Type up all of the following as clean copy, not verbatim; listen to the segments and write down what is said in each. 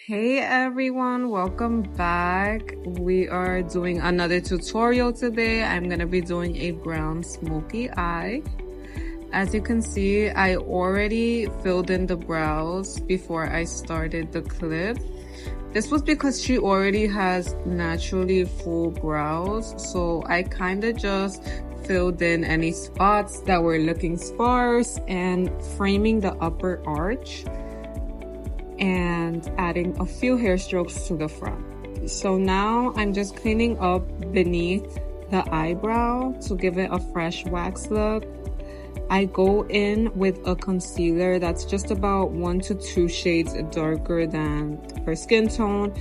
Hey everyone, welcome back. We are doing another tutorial today. I'm gonna be doing a brown smoky eye. As you can see, I already filled in the brows before I started the clip. This was because she already has naturally full brows, so I kind of just filled in any spots that were looking sparse and framing the upper arch and adding a few hair strokes to the front. So now I'm just cleaning up beneath the eyebrow to give it a fresh wax look. I go in with a concealer that's just about 1 to 2 shades darker than her skin tone.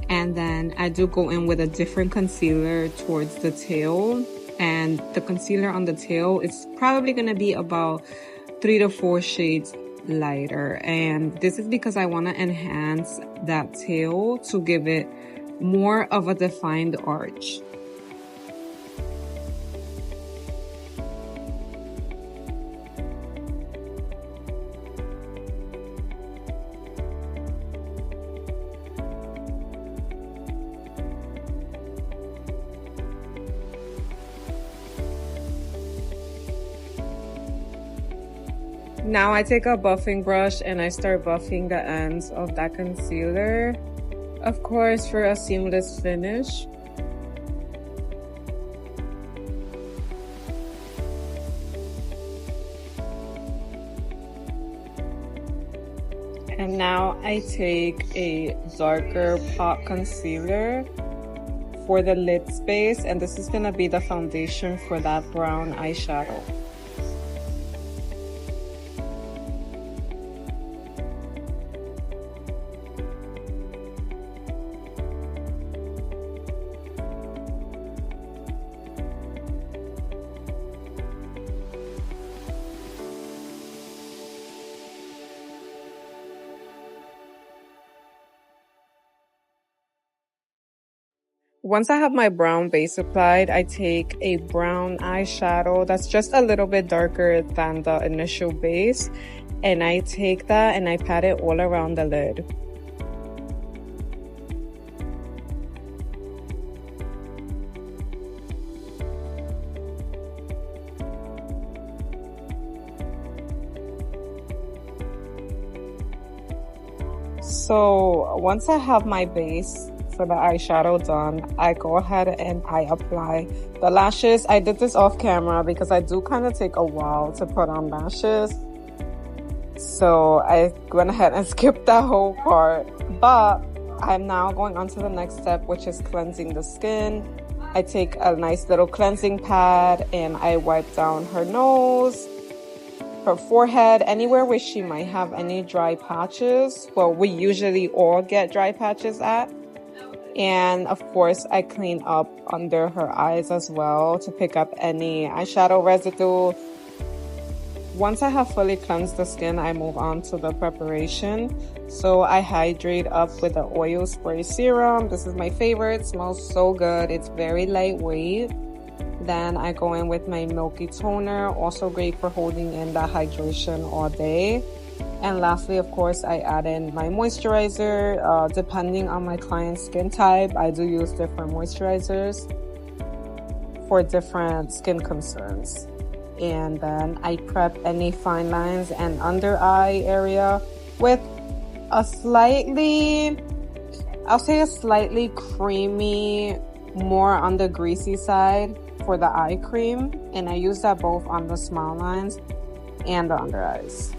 And then I do go in with a different concealer towards the tail. And the concealer on the tail is probably gonna be about 3 to 4 shades lighter, and this is because I want to enhance that tail to give it more of a defined arch. Now I take a buffing brush and I start buffing the ends of that concealer, of course, for a seamless finish. And now I take a darker pot concealer for the lid space, and this is gonna be the foundation for that brown eyeshadow. Once I have my brown base applied, I take a brown eyeshadow that's just a little bit darker than the initial base, and I take that and I pat it all around the lid. So once I have my base for the eyeshadow done, I go ahead and I apply the lashes. I did this off camera because I do kind of take a while to put on lashes. So I went ahead and skipped that whole part. But I'm now going on to the next step, which is cleansing the skin. I take a nice little cleansing pad and I wipe down her nose, her forehead, anywhere where she might have any dry patches. Well, we usually all get dry patches at. And of course, I clean up under her eyes as well to pick up any eyeshadow residue. Once I have fully cleansed the skin, I move on to the preparation. So I hydrate up with the oil spray serum. This is my favorite. It smells so good. It's very lightweight. Then I go in with my milky toner, also great for holding in that hydration all day. And lastly, of course, I add in my moisturizer. Depending on my client's skin type, I do use different moisturizers for different skin concerns. And then I prep any fine lines and under eye area with a slightly, I'll say a slightly creamy, more on the greasy side for the eye cream. And I use that both on the smile lines and the under eyes.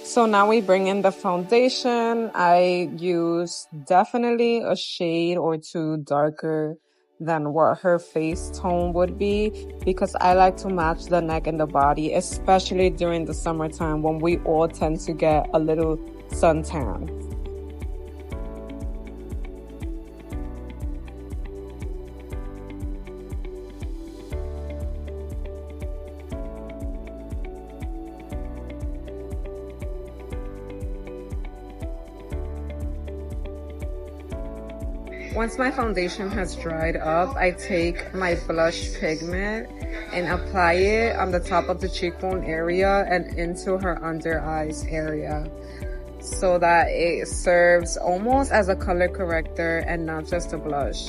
So now we bring in the foundation. I use definitely a shade or two darker than what her face tone would be, because I like to match the neck and the body, especially during the summertime when we all tend to get a little suntan. Once my foundation has dried up, I take my blush pigment and apply it on the top of the cheekbone area and into her under eyes area, so that it serves almost as a color corrector and not just a blush.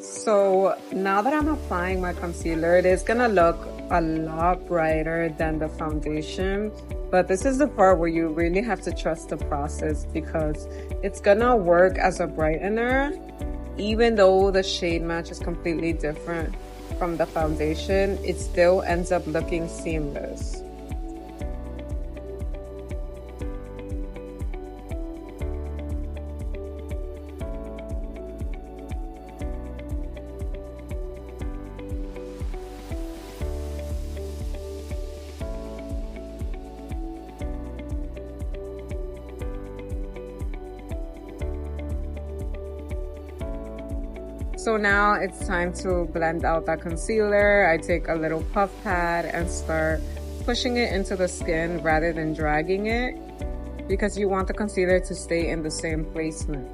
So now that I'm applying my concealer, it is gonna look a lot brighter than the foundation, but this is the part where you really have to trust the process, because it's gonna work as a brightener even though the shade match is completely different from the foundation. It still ends up looking seamless. So now it's time to blend out that concealer. I take a little puff pad and start pushing it into the skin rather than dragging it, because you want the concealer to stay in the same placement.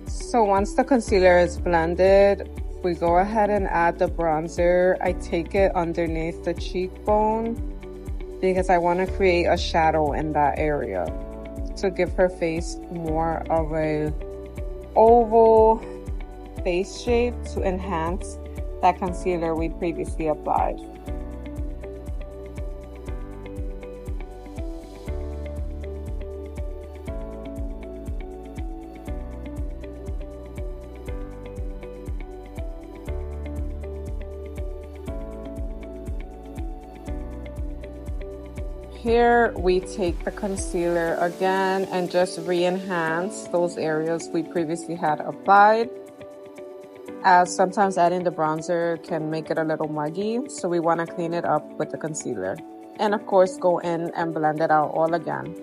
So once the concealer is blended, we go ahead and add the bronzer. I take it underneath the cheekbone because I want to create a shadow in that area to give her face more of a oval face shape to enhance that concealer we previously applied. Here we take the concealer again and just re-enhance those areas we previously had applied, as sometimes adding the bronzer can make it a little muggy, so we want to clean it up with the concealer. And of course, go in and blend it out all again.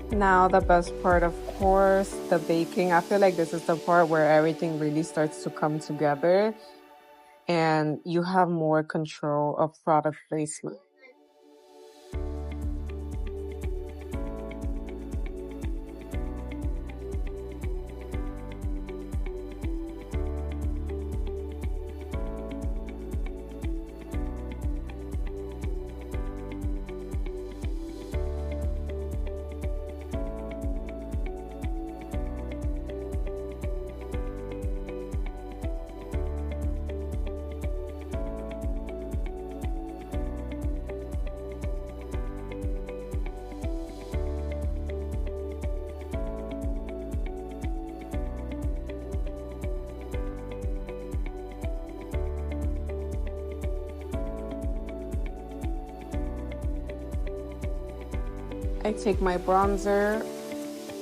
Now the best part, of course, the baking. I feel like this is the part where everything really starts to come together and you have more control of product placement. I take my bronzer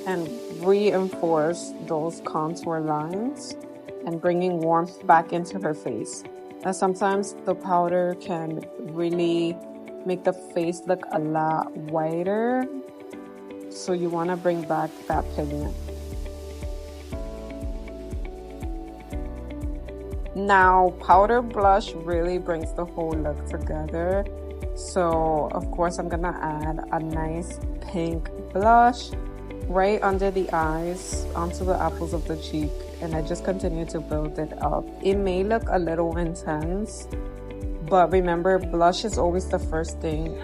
and reinforce those contour lines and bringing warmth back into her face. Now, sometimes the powder can really make the face look a lot whiter, so you want to bring back that pigment. Now, powder blush really brings the whole look together. So, of course, I'm gonna add a nice pink blush right under the eyes, onto the apples of the cheek, and I just continue to build it up. It may look a little intense, but remember, blush is always the first thing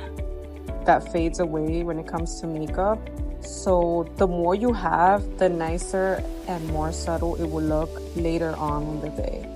that fades away when it comes to makeup. So the more you have, the nicer and more subtle it will look later on in the day.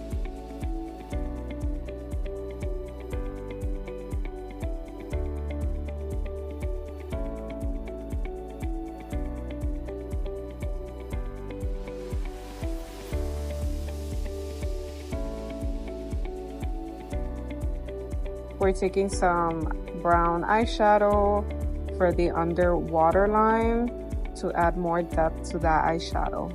We're taking some brown eyeshadow for the underwater line to add more depth to that eyeshadow.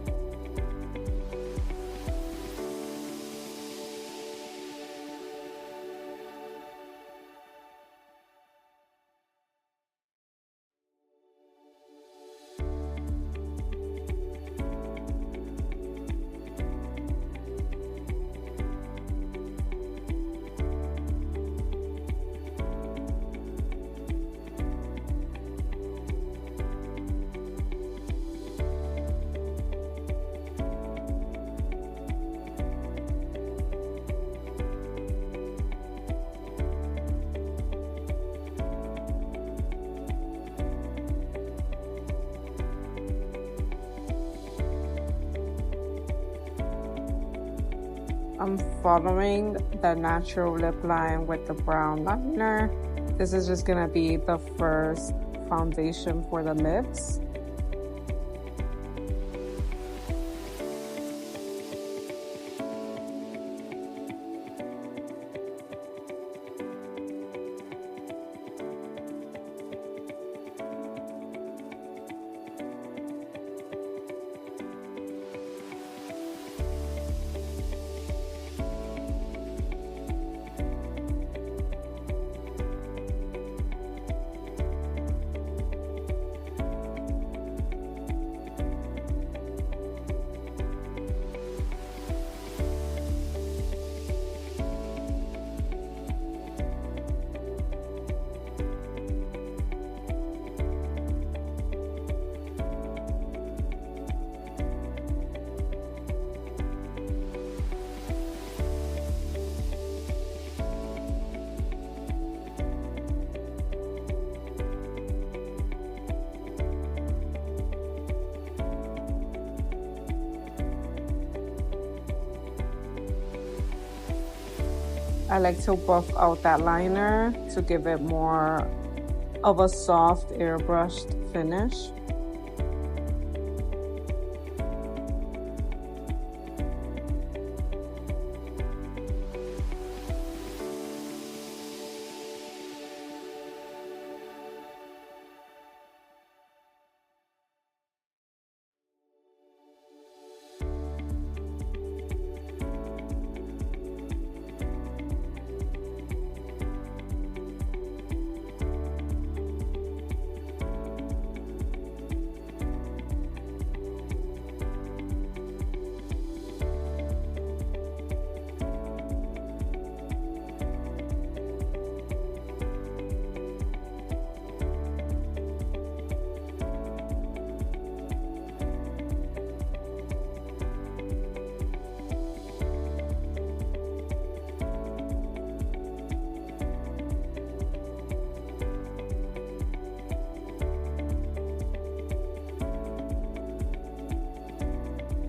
I'm following the natural lip line with the brown liner. This is just gonna be the first foundation for the lips. I like to buff out that liner to give it more of a soft airbrushed finish.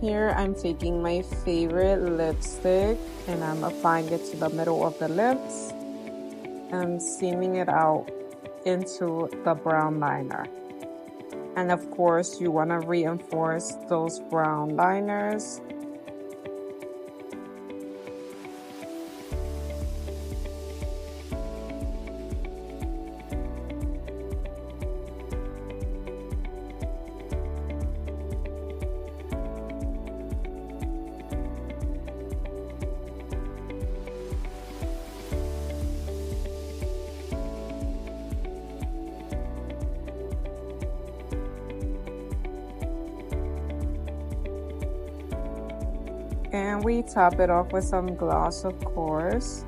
Here I'm taking my favorite lipstick and I'm applying it to the middle of the lips and seaming it out into the brown liner. And of course, you want to reinforce those brown liners. And we top it off with some gloss, of course.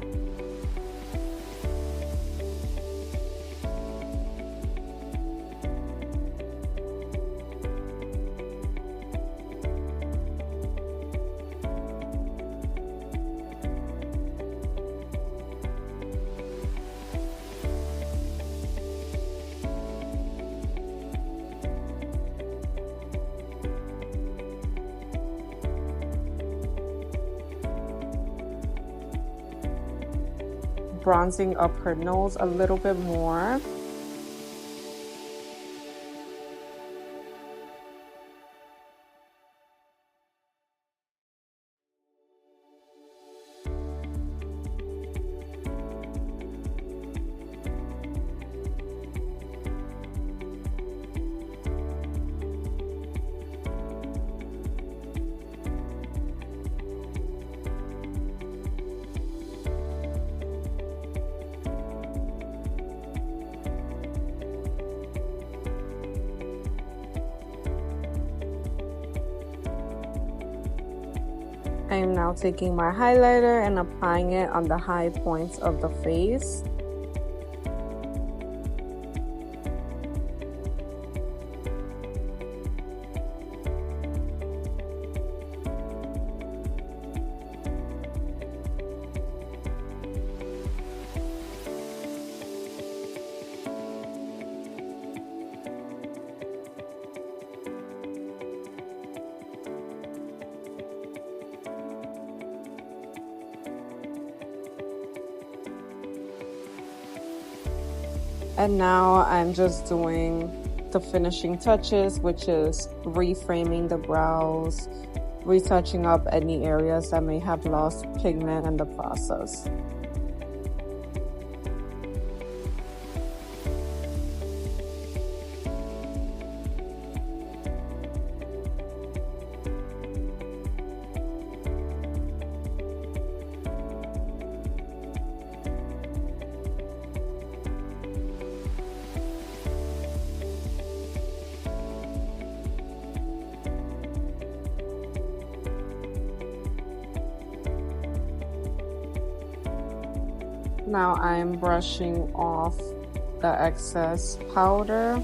Bronzing up her nose a little bit more. I am now taking my highlighter and applying it on the high points of the face. And now I'm just doing the finishing touches, which is reframing the brows, retouching up any areas that may have lost pigment in the process. Now I'm brushing off the excess powder.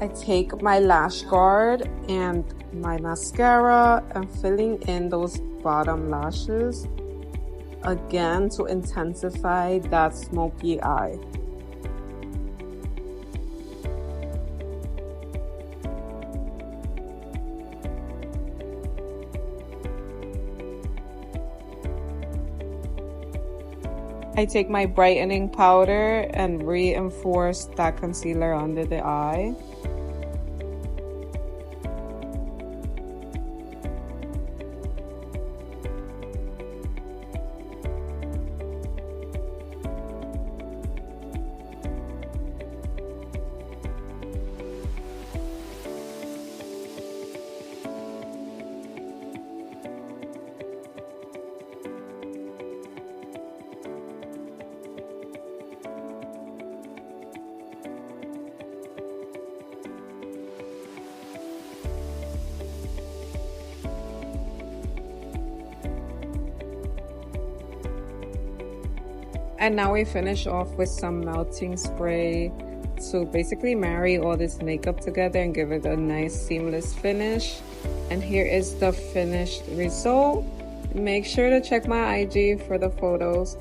I take my lash guard and my mascara and filling in those bottom lashes again to intensify that smoky eye. I take my brightening powder and reinforce that concealer under the eye. And now we finish off with some melting spray to basically marry all this makeup together and give it a nice seamless finish. And here is the finished result. Make sure to check my IG for the photos.